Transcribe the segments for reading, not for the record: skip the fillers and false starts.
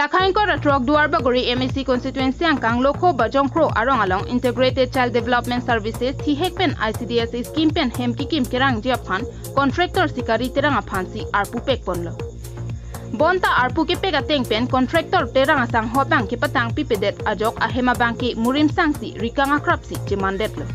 Takhain Ratrok Duar Bagori MSC constituency ang Kang Loko Bajongkro Arong Along Integrated Child Development Services Hihekpen ICDS scheme pen hem kekim kerang aphan contractor Sikari Terang aphan si arpu pek ponlo. Bonta arpu ke pek ateng pen contractor terang asang hopang ke patang pipedet ajok ahem bangki murim sangsi rikang akrap si jemandet lo.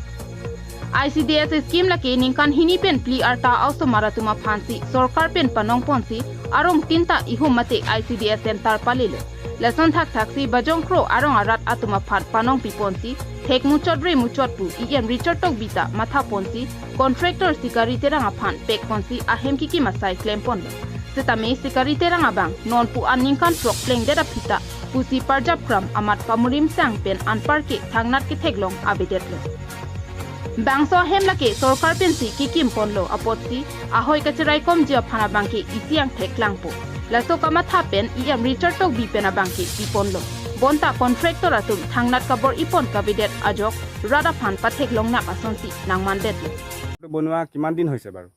ICDS scheme laki ningkan hini pen pli arta auso maratuma phansi sorkar pen panong ponsi arong tinta ihu mate ICDS center palilo lason thak thaksi bajongkro arong arat atuma phat panong piponsi thek muchodre muchotpu iem richard tok bita matha ponsi contractor Sikari Terang aphan pek ponsi ahem kiki masai claim ponlo setame Sikari Terang abang non pu aningkan trok pleng dera pita pusi parjap kram amat pamurim sang pen anparke thangnat ke theglong abedetlo Bangso hem lake sorkar pensi kekim ponlo apotsi ahoy kacherai kom jia phana bangki isiang theklang po laso kama thapen iam richard tok bi pena bangki iponlo bonta contractor atum thangnat kabor ipon kabidet ajok rada phan pathek longna pasonsi nangmandet বনোৱা কিমান দিন হৈছে বাৰু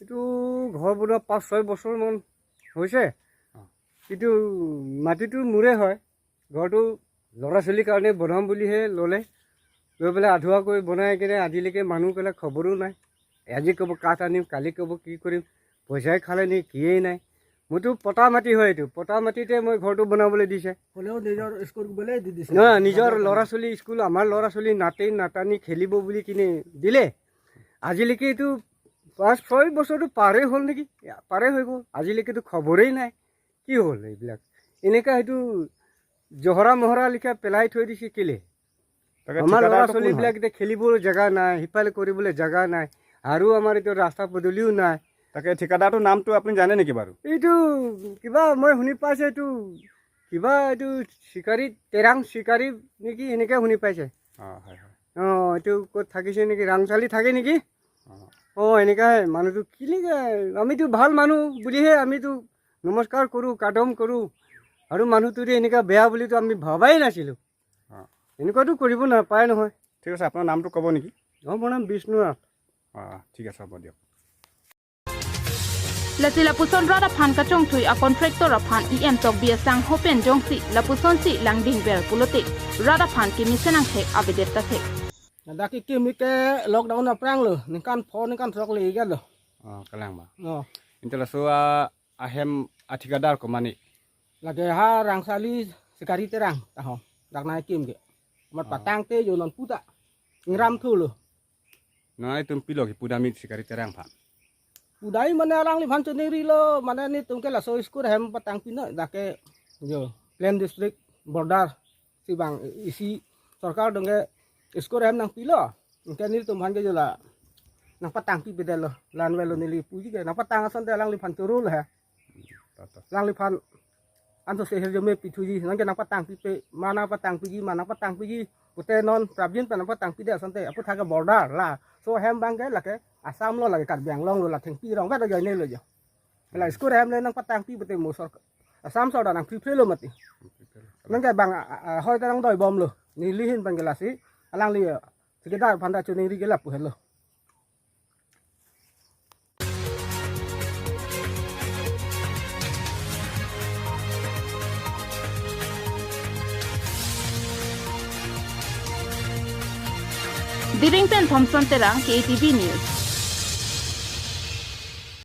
এটো ঘৰ বনোৱা 5-6 বছৰ মান হৈছে কিন্তু মাটিটো মুৰে হয় ঘৰটো লৰা চলি কাৰণে বনাম বুলিহে ললে লৈ পেলাই আধুৱা কৰি বনাই কিনে আজিলৈকে মানুহ পেলাই খবৰো নাই আজি ক'ব কাঠ আনিম কালি ক'ব কি কৰিম পইচাই খালে নি কিয়েই নাই মোৰতো পটা মাটি হয় এইটো পটা মাটিতে মই ঘৰটো বনাবলৈ দিছে হ'লেও নিজৰ স্কুল গ'লে দি দিছে না নিজৰ ল'ৰা ছোৱালী স্কুল আমাৰ ল'ৰা ছোৱালী নাটেই নাটানি খেলিব বুলি কিনে দিলে আজিলৈকে এইটো 5-6 বছৰটো পাৰে হ'ল নেকি পাৰে হৈ গ'ল আজিলৈকেতো খবৰেই নাই কি হ'ল এইবিলাক এনেকা এইটো জহৰা মহৰা লিখা পেলাই থৈ দিছে কেলে আমাৰ ল'ৰা ছোৱালীবিলাক এতিয়া খেলিবলৈ জেগা নাই সিফালে কৰিবলৈ জেগা নাই আৰু আমাৰ এতিয়া ৰাস্তা পদূলিও নাই তাকে ঠিকাদাৰটোৰ নামটো আপুনি জানে নেকি বাৰু এইটো কিবা মই শুনি পাইছে এইটো কিবা এইটো শিকাৰী তেৰাং শিকাৰী নেকি এনেকৈ শুনি পাইছে হয় এইটো ক'ত থাকিছে নেকি ৰাংচালি থাকে নেকি এনেকাহে মানুহটো কিলিকে আমিতো ভাল মানুহ বুলিহে আমিতো নমস্কাৰ কৰোঁ কাদম কৰোঁ আৰু মানুহটো এনেকুৱা বেয়া বুলিতো আমি ভবাই নাছিলোঁ এনেকুৱাটো কৰিব নাপায় নহয় ঠিক আছে আপোনাৰ নামটো ক'ব নেকি মোৰ নাম বিষ্ণুনাথ ঠিক আছে হ'ব দিয়ক Lasila puson rada phan kachong thui a contractor aphan em tok bia sang hopen jongsi la puson si langding ber pulote rada phan ki misenang the abedet ta the Daki kimi ke lockdown aprang lo ningkan phone ningkan trok le ga lo kalang ba intela so ahem athikadar ko mani lage ha rangsali Sikari Terang taho dakna kim ke mat patang te yo non puta ngram thu lo na itum pilo ki pudami Sikari Terang phan Budai mana orang li phanchu niri lo mana ni tumke la so school hem patang pina dake yo Plain district border si bang isi sarkar dongge school hem nang pilo ke ni tum han ke jo la nang patang pi bedel lo lan welo nili puji ke nang patang asan te lang li phanchu ro la lang li phan anto se her jo me pituji nang ke nang patang pi pe mana patang piji pute non prabjin pa nang patang pi de asan te apu thaga border la so hem bang ke la ke asam lo lagi kat biang long lo la theng pi rong ka da jai ne lo jo la school hem le nang patang pi bete mo sor asam so da nang pi lo mati nang ka bang hoi ta nang doi bom lo ni li hin bang gelasi alang li sekeda phanda chu ni ri gelap pu hello Diring pen Thompson Terang KTV News